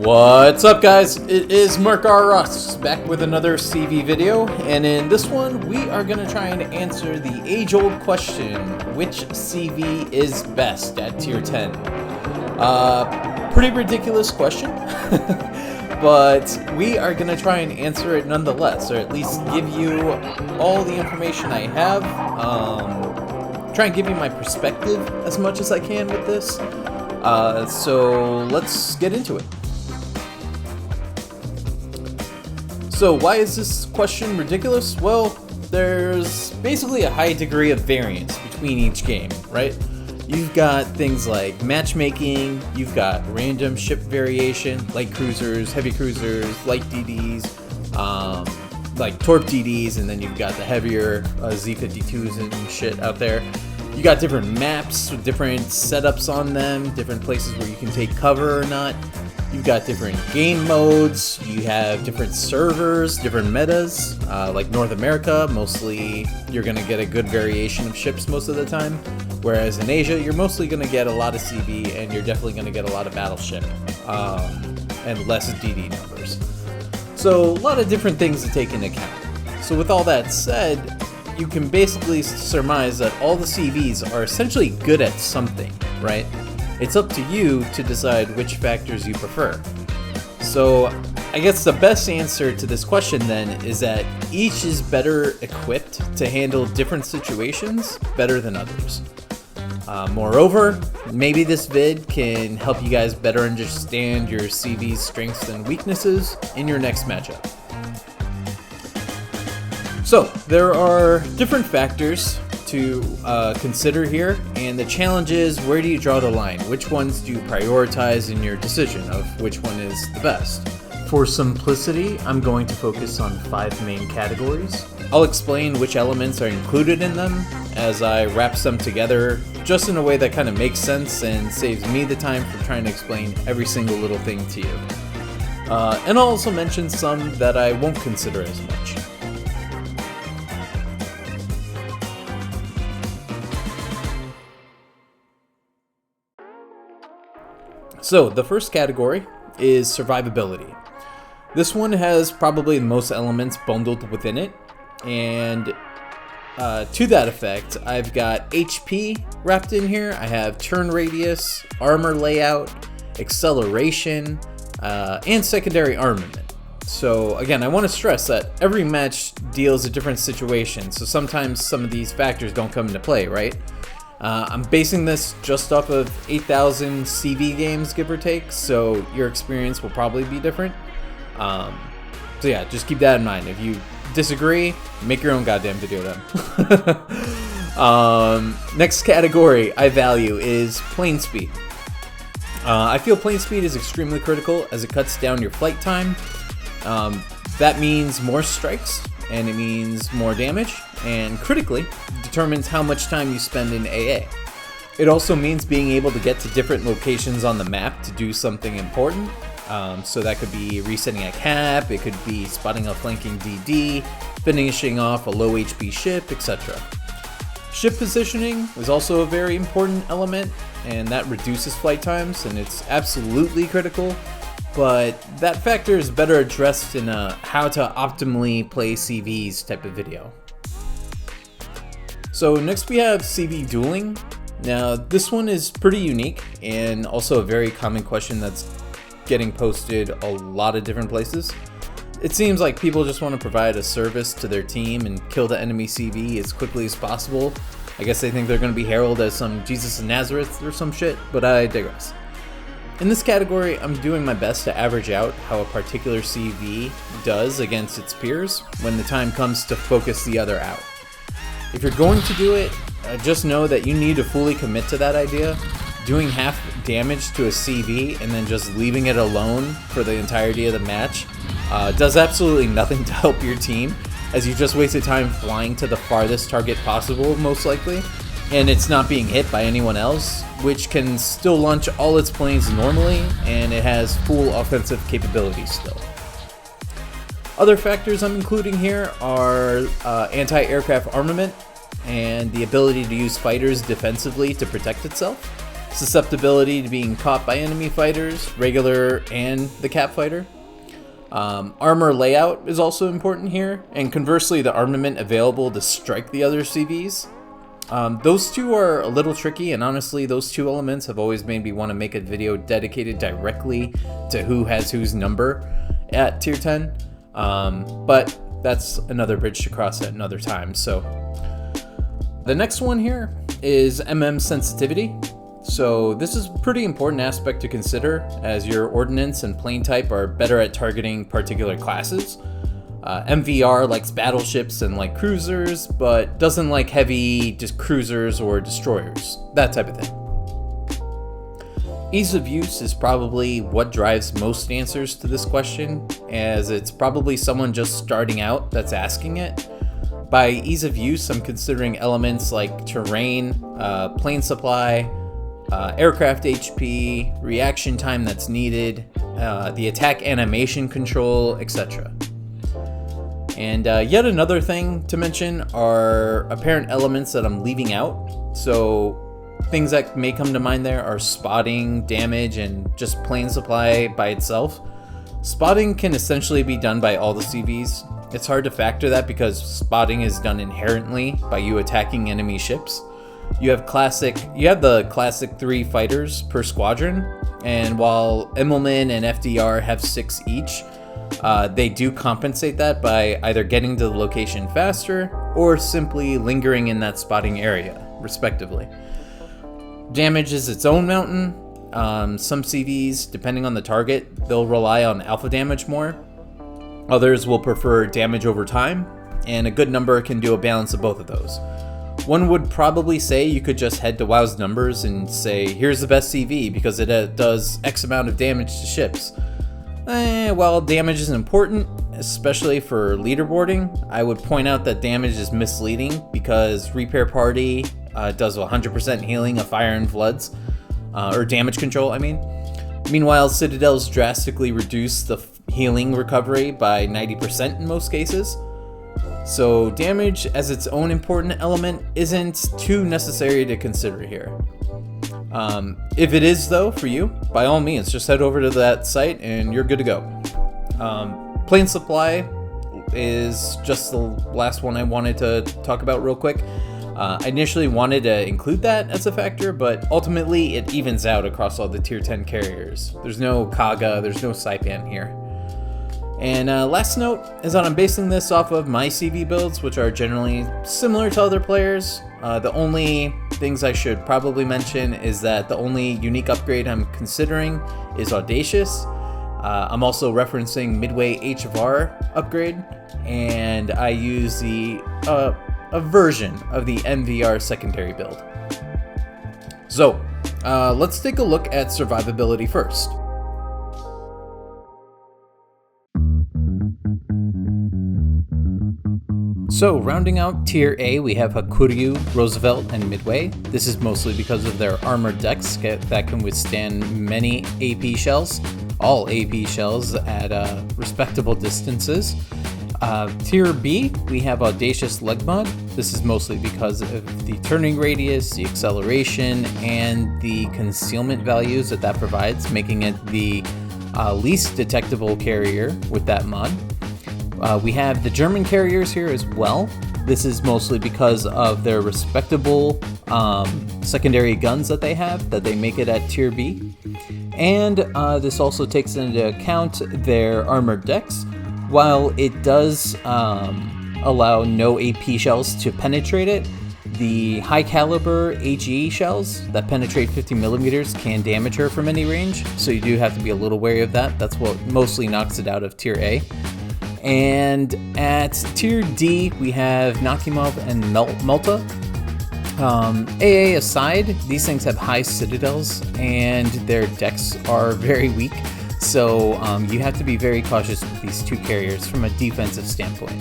What's up, guys? It is Mark R. Ross back with another CV video, and in this one we are going to try and answer the age-old question, which CV is best at tier 10? Pretty ridiculous question, but we are going to try and answer it nonetheless, or at least give you all the information I have, try and give you my perspective as much as I can with this. So let's get into it. So why is this question ridiculous? Well, there's basically a high degree of variance between each game, right? You've got things like matchmaking, you've got random ship variation, light cruisers, heavy cruisers, light DDs, like torp DDs, and then you've got the heavier Z52s and shit out there. You got different maps with different setups on them, different places where you can take cover or not. You've got different game modes, you have different servers, different metas, like North America, mostly you're going to get a good variation of ships most of the time, whereas in Asia, you're mostly going to get a lot of CV, and you're definitely going to get a lot of battleship, and less DD numbers. So a lot of different things to take into account. So with all that said, you can basically surmise that all the CVs are essentially good at something, right? It's up to you to decide which factors you prefer. So I guess the best answer to this question then is that each is better equipped to handle different situations better than others. Moreover, maybe this vid can help you guys better understand your CV's strengths and weaknesses in your next matchup. So there are different factors to consider here, and the challenge is, where do you draw the line? Which ones do you prioritize in your decision of which one is the best? For simplicity, I'm going to focus on 5 main categories. I'll explain which elements are included in them as I wrap them together just in a way that kind of makes sense and saves me the time for trying to explain every single little thing to you. And I'll also mention some that I won't consider as much. So the first category is survivability. This one has probably the most elements bundled within it, and to that effect, I've got HP wrapped in here. I have turn radius, armor layout, acceleration, and secondary armament. So again, I want to stress that every match deals a different situation, so sometimes some of these factors don't come into play, right? I'm basing this just off of 8,000 CV games, give or take, so your experience will probably be different. So yeah, just keep that in mind. If you disagree, make your own goddamn video then. Next category I value is plane speed. I feel plane speed is extremely critical as it cuts down your flight time. That means more strikes, and it means more damage, and critically determines how much time you spend in AA. It also means being able to get to different locations on the map to do something important. So that could be resetting a cap, it could be spotting a flanking DD, finishing off a low HP ship, etc. Ship positioning is also a very important element, and that reduces flight times, and it's absolutely critical. But that factor is better addressed in a how to optimally play CVs type of video. So next we have CV dueling. Now this one is pretty unique and also a very common question that's getting posted a lot of different places. It seems like people just want to provide a service to their team and kill the enemy CV as quickly as possible. I guess they think they're going to be heralded as some Jesus of Nazareth or some shit, but I digress. In this category, I'm doing my best to average out how a particular CV does against its peers when the time comes to focus the other out. If you're going to do it, just know that you need to fully commit to that idea. Doing half damage to a CV and then just leaving it alone for the entirety of the match does absolutely nothing to help your team, as you just wasted time flying to the farthest target possible, most likely, and it's not being hit by anyone else, which can still launch all its planes normally, and it has full offensive capabilities still. Other factors I'm including here are anti-aircraft armament and the ability to use fighters defensively to protect itself. susceptibility to being caught by enemy fighters, regular and the cap fighter. Armor layout is also important here, and conversely the armament available to strike the other CVs. Those two are a little tricky, and honestly those two elements have always made me want to make a video dedicated directly to who has whose number at tier 10, but that's another bridge to cross at another time. So the next one here is MM sensitivity. So this is a pretty important aspect to consider, as your ordnance and plane type are better at targeting particular classes. MVR likes battleships and light cruisers, but doesn't like heavy just cruisers or destroyers, that type of thing. Ease of use is probably what drives most answers to this question, as it's probably someone just starting out that's asking it. By ease of use, I'm considering elements like terrain, plane supply, aircraft HP, reaction time that's needed, the attack animation control, etc. And yet another thing to mention are apparent elements that I'm leaving out. So things that may come to mind there are spotting, damage, and just plane supply by itself. Spotting can essentially be done by all the CVs. It's hard to factor that because spotting is done inherently by you attacking enemy ships. You have the classic 3 fighters per squadron, and while Immelman and FDR have 6 each, they do compensate that by either getting to the location faster or simply lingering in that spotting area, respectively. Damage is its own mountain. Some CVs, depending on the target, they'll rely on alpha damage more. Others will prefer damage over time, and a good number can do a balance of both of those. One would probably say you could just head to WoW's numbers and say, here's the best CV because it does X amount of damage to ships. While damage is important, especially for leaderboarding, I would point out that damage is misleading because Repair Party does 100% healing of Fire and Floods, or damage control, I mean. Meanwhile, Citadels drastically reduce the healing recovery by 90% in most cases. So damage as its own important element isn't too necessary to consider here. If it is though for you, by all means just head over to that site and you're good to go. Plane supply is just the last one I wanted to talk about real quick. I initially wanted to include that as a factor, but ultimately it evens out across all the tier 10 carriers. There's no Kaga, there's no Saipan here. And last note is that I'm basing this off of my CV builds, which are generally similar to other players. The only things I should probably mention is that the only unique upgrade I'm considering is Audacious. I'm also referencing Midway HFR upgrade, and I use a version of the MVR secondary build. So let's take a look at survivability first. So, rounding out Tier A, we have Hakuryu, Roosevelt, and Midway. This is mostly because of their armored decks that can withstand many AP shells, all AP shells at respectable distances. Tier B, we have Audacious Leg Mod. This is mostly because of the turning radius, the acceleration, and the concealment values that provides, making it the least detectable carrier with that mod. We have the German carriers here as well. This is mostly because of their respectable secondary guns that they have, that they make it at Tier B. And this also takes into account their armored decks. While it does allow no AP shells to penetrate it, the high caliber HE shells that penetrate 50 millimeters can damage her from any range, so you do have to be a little wary of that. That's what mostly knocks it out of Tier A. And at Tier D, we have Nakimov and Malta. AA aside, these things have high citadels and their decks are very weak, so you have to be very cautious with these two carriers from a defensive standpoint.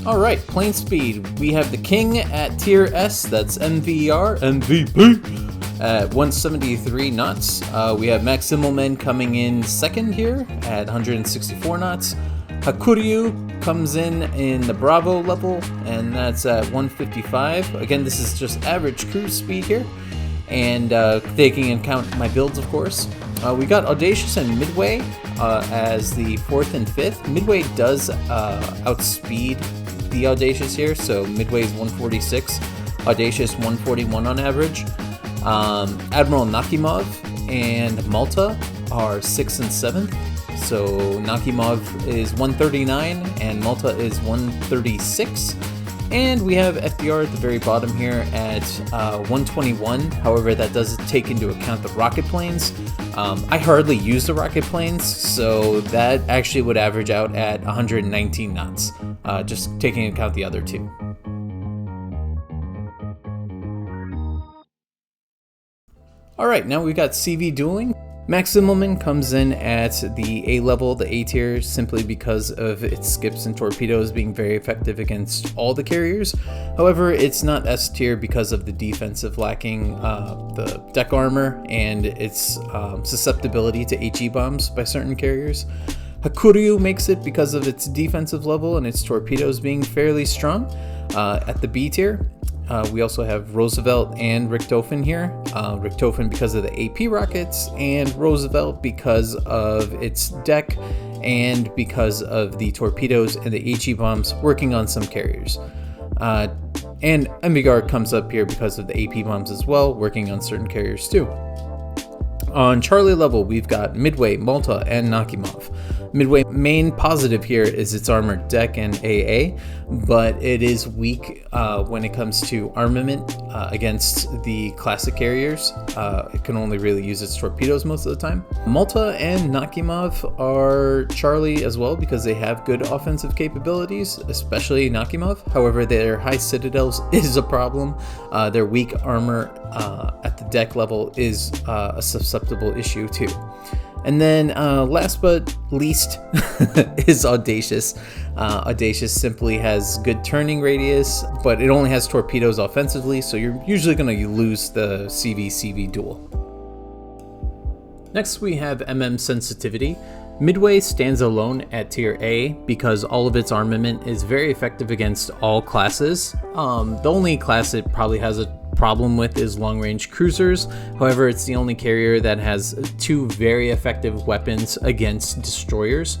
Alright, plane speed. We have the King at Tier S, that's MVR, MVP. at 173 knots. We have Max Immelman coming in second here at 164 knots. Hakuryu comes in the Bravo level, and that's at 155. Again, this is just average cruise speed here, and taking into account my builds, of course. We got Audacious and Midway as the 4th and 5th. Midway does outspeed the Audacious here, so Midway is 146, Audacious 141 on average. Admiral Nakimov and Malta are 6th and 7th. So Nakimov is 139 and Malta is 136. And we have FDR at the very bottom here at 121. However, that does take into account the rocket planes. I hardly use the rocket planes, so that actually would average out at 119 knots, just taking into account the other two. Alright, now we've got CV dueling. Max Immelman comes in at the A level, the A tier, simply because of its skips and torpedoes being very effective against all the carriers. However, it's not S tier because of the defensive lacking the deck armor and its susceptibility to HE bombs by certain carriers. Hakuryu makes it because of its defensive level and its torpedoes being fairly strong at the B tier. We also have Roosevelt and Richtofen here. Richtofen because of the AP rockets, and Roosevelt because of its deck and because of the torpedoes and the HE bombs working on some carriers. And Envigard comes up here because of the AP bombs as well, working on certain carriers too. On Charlie level, we've got Midway, Malta, and Nakimov. Midway main positive here is its armored deck and AA, but it is weak when it comes to armament against the classic carriers. It can only really use its torpedoes most of the time. Malta and Nakimov are Charlie as well because they have good offensive capabilities, especially Nakimov. However, their high citadels is a problem. Their weak armor at the deck level is a susceptible issue too. And then last but least is Audacious. Audacious simply has good turning radius, but it only has torpedoes offensively, so you're usually going to lose the CV-CV duel. Next we have MM sensitivity. Midway stands alone at tier A because all of its armament is very effective against all classes. The only class it probably has a problem with is long-range cruisers. However, it's the only carrier that has two very effective weapons against destroyers.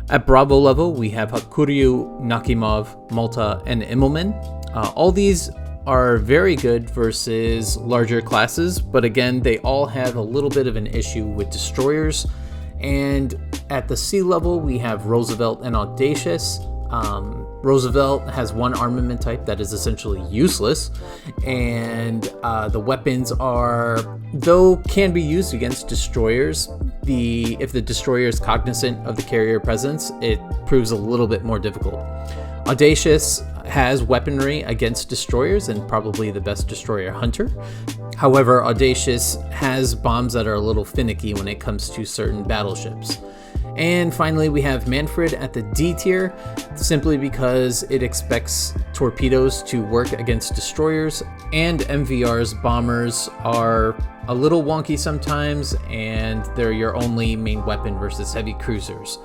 At Bravo level, we have Hakuryu, Nakimov, Malta, and Immelman. All these are very good versus larger classes, but again, they all have a little bit of an issue with destroyers. And at the C level, we have Roosevelt and Audacious. Roosevelt has one armament type that is essentially useless, and the weapons are, though can be used against destroyers, if the destroyer is cognizant of the carrier presence, it proves a little bit more difficult. Audacious has weaponry against destroyers and probably the best destroyer hunter. However, Audacious has bombs that are a little finicky when it comes to certain battleships. And finally, we have Manfred at the D tier, simply because it expects torpedoes to work against destroyers, and MVR's bombers are a little wonky sometimes, and they're your only main weapon versus heavy cruisers.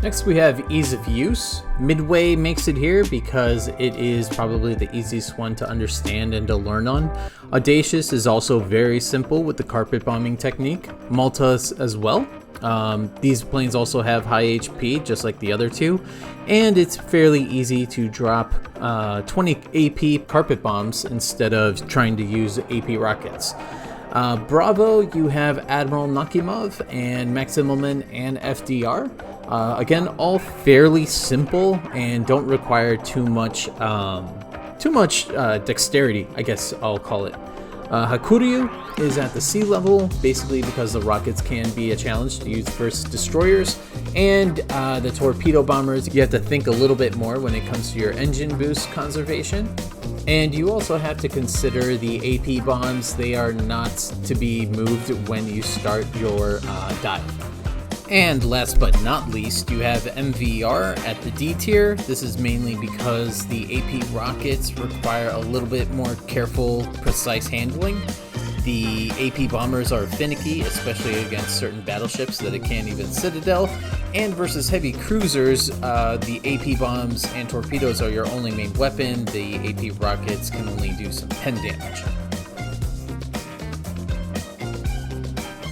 Next we have ease of use. Midway makes it here because it is probably the easiest one to understand and to learn on. Audacious is also very simple with the carpet bombing technique. Malta as well. These planes also have high HP just like the other two, and it's fairly easy to drop 20 AP carpet bombs instead of trying to use AP rockets. Bravo, you have Admiral Nakimov and Max Immelman and FDR. Again, all fairly simple and don't require too much dexterity, I guess I'll call it. Hakuryu is at the C level, basically because the rockets can be a challenge to use versus destroyers, and the torpedo bombers, you have to think a little bit more when it comes to your engine boost conservation. And you also have to consider the AP bombs. They are not to be moved when you start your dive. And last but not least, you have MVR at the D tier. This is mainly because the AP rockets require a little bit more careful, precise handling. The AP bombers are finicky, especially against certain battleships that it can't even citadel. And versus heavy cruisers, the AP bombs and torpedoes are your only main weapon. The AP rockets can only do some pen damage.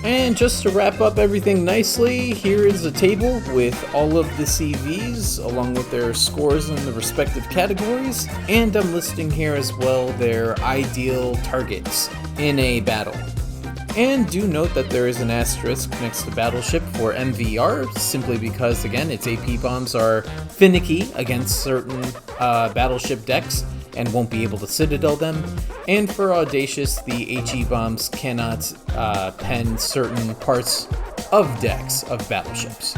And just to wrap up everything nicely, here is a table with all of the CVs along with their scores in the respective categories, and I'm listing here as well their ideal targets in a battle. And do note that there is an asterisk next to battleship for MVR, simply because, again, its AP bombs are finicky against certain battleship decks and won't be able to citadel them. And for Audacious, the HE bombs cannot pen certain parts of decks of battleships.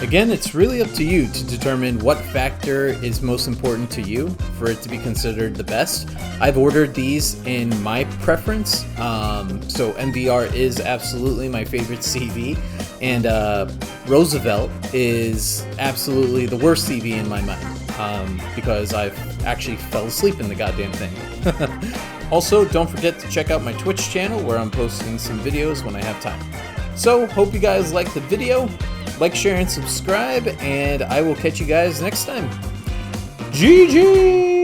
Again, it's really up to you to determine what factor is most important to you for it to be considered the best. I've ordered these in my preference, so MVR is absolutely my favorite CV, and Roosevelt is absolutely the worst CV in my mind. Because I've actually fell asleep in the goddamn thing. Also, don't forget to check out my Twitch channel where I'm posting some videos when I have time. So, hope you guys liked the video. Like, share, and subscribe, and I will catch you guys next time. GG!